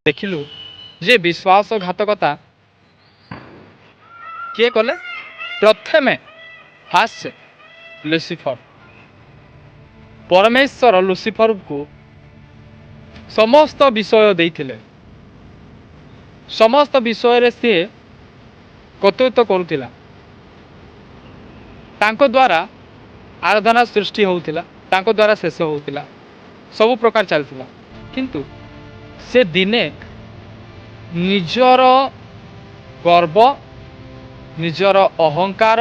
ଦେଖିଲୁ ଯେ ବିଶ୍ୱାସଘାତକତା କିଏ କଲେ? ପ୍ରଥମେ ଫାଷ୍ଟ ଲୁସିଫର। ପରମେଶ୍ୱର ଲୁସିଫରକୁ ସମସ୍ତ ବିଷୟ ଦେଇଥିଲେ। ସମସ୍ତ ବିଷୟରେ ସିଏ କର୍ତ୍ତୃତ୍ୱ କରୁଥିଲା। ତାଙ୍କ ଦ୍ୱାରା ଆରାଧନା ସୃଷ୍ଟି ହେଉଥିଲା, ତାଙ୍କ ଦ୍ୱାରା ଶେଷ ହେଉଥିଲା, ସବୁ ପ୍ରକାର ଚାଲିଥିଲା। କିନ୍ତୁ ସେ ଦିନେ ନିଜର ଗର୍ବ, ନିଜର ଅହଙ୍କାର,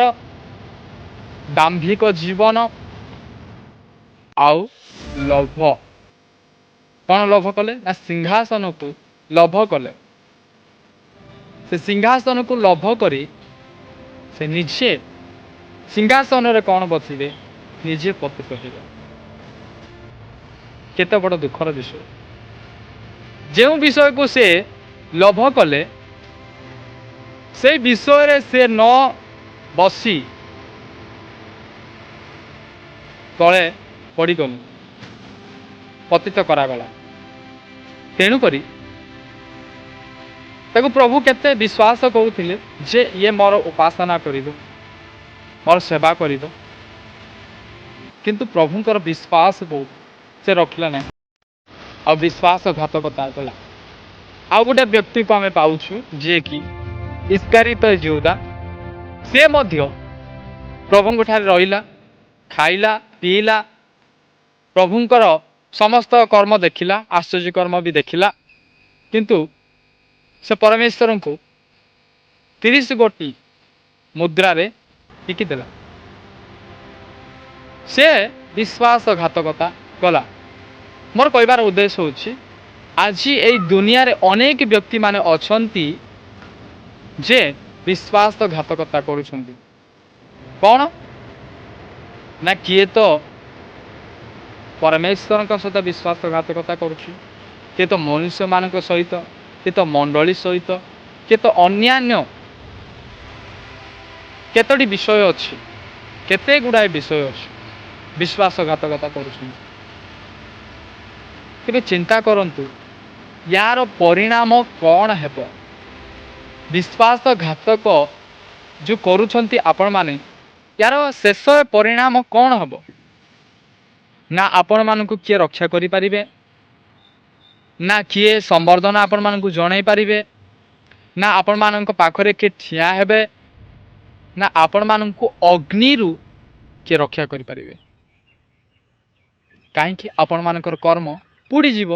ଦାମ୍ଭିକ ଜୀବନ ଆଉ ଲୋଭ, କ'ଣ ଲୋଭ କଲେ ନା ସିଂହାସନକୁ ଲୋଭ କଲେ। ସେ ସିଂହାସନକୁ ଲୋଭ କରି ସେ ନିଜେ ସିଂହାସନରେ କ'ଣ ବସିବେ? ନିଜେ ପତିତ ହେବେ। କେତେ ବଡ଼ ଦୁଃଖର ବିଷୟ। ଯେଉଁ ବିଷୟକୁ ସେ ଲୋଭ କଲେ ସେଇ ବିଷୟରେ ସେ ନ ବସି ତଳେ ପଡ଼ିଗଲେ, ପତିତ କରାଗଲା। ତେଣୁକରି ତାକୁ ପ୍ରଭୁ କେତେ ବିଶ୍ୱାସ କରୁଥିଲେ ଯେ ଇଏ ମୋର ଉପାସନା କରିବ, ମୋର ସେବା କରିବ। କିନ୍ତୁ ପ୍ରଭୁଙ୍କର ବିଶ୍ୱାସକୁ ସେ ରଖିଲା ନାହିଁ ଆଉ ବିଶ୍ୱାସଘାତକତା କଲା। ଆଉ ଗୋଟେ ବ୍ୟକ୍ତିକୁ ଆମେ ପାଉଛୁ ଯିଏକି ଇସ୍କାରିୟତ ଯିହୁଦା। ସେ ମଧ୍ୟ ପ୍ରଭୁଙ୍କ ଠାରେ ରହିଲା, ଖାଇଲା, ପିଇଲା, ପ୍ରଭୁଙ୍କର ସମସ୍ତ କର୍ମ ଦେଖିଲା, ଆଶ୍ଚର୍ଯ୍ୟ କର୍ମ ବି ଦେଖିଲା। କିନ୍ତୁ ସେ ପରମେଶ୍ୱରଙ୍କୁ 30 ଗୋଟି ମୁଦ୍ରାରେ ବିକିଦେଲା। ସେ ବିଶ୍ୱାସଘାତକତା କଲା। ମୋର କହିବାର ଉଦ୍ଦେଶ୍ୟ ହେଉଛି ଆଜି ଏଇ ଦୁନିଆରେ ଅନେକ ବ୍ୟକ୍ତିମାନେ ଅଛନ୍ତି ଯେ ବିଶ୍ୱାସଘାତକତା କରୁଛନ୍ତି। କ'ଣ ନା କିଏ ତ ପରମେଶ୍ୱରଙ୍କ ସହିତ ବିଶ୍ୱାସଘାତକତା କରୁଛି, କିଏ ତ ମନୁଷ୍ୟମାନଙ୍କ ସହିତ, କିଏ ତ ମଣ୍ଡଳୀ ସହିତ, କିଏ ତ ଅନ୍ୟାନ୍ୟ କେତୋଟି ବିଷୟ ଅଛି, କେତେ ଗୁଡ଼ାଏ ବିଷୟ ଅଛି ବିଶ୍ୱାସଘାତକତା କରୁଛନ୍ତି। ତେବେ ଚିନ୍ତା କରନ୍ତୁ ୟାର ପରିଣାମ କ'ଣ ହେବ? ବିଶ୍ୱାସଘାତକ ଯେଉଁ କରୁଛନ୍ତି ଆପଣମାନେ, ୟାର ଶେଷ ପରିଣାମ କ'ଣ ହେବ? ନା ଆପଣମାନଙ୍କୁ କିଏ ରକ୍ଷା କରିପାରିବେ, ନା କିଏ ସମ୍ବର୍ଦ୍ଧନା ଆପଣମାନଙ୍କୁ ଜଣାଇ ପାରିବେ, ନା ଆପଣମାନଙ୍କ ପାଖରେ କିଏ ଠିଆ ହେବେ, ନା ଆପଣମାନଙ୍କୁ ଅଗ୍ନିରୁ କିଏ ରକ୍ଷା କରିପାରିବେ। କାହିଁକି? ଆପଣମାନଙ୍କର କର୍ମ ପୋଡ଼ିଯିବ।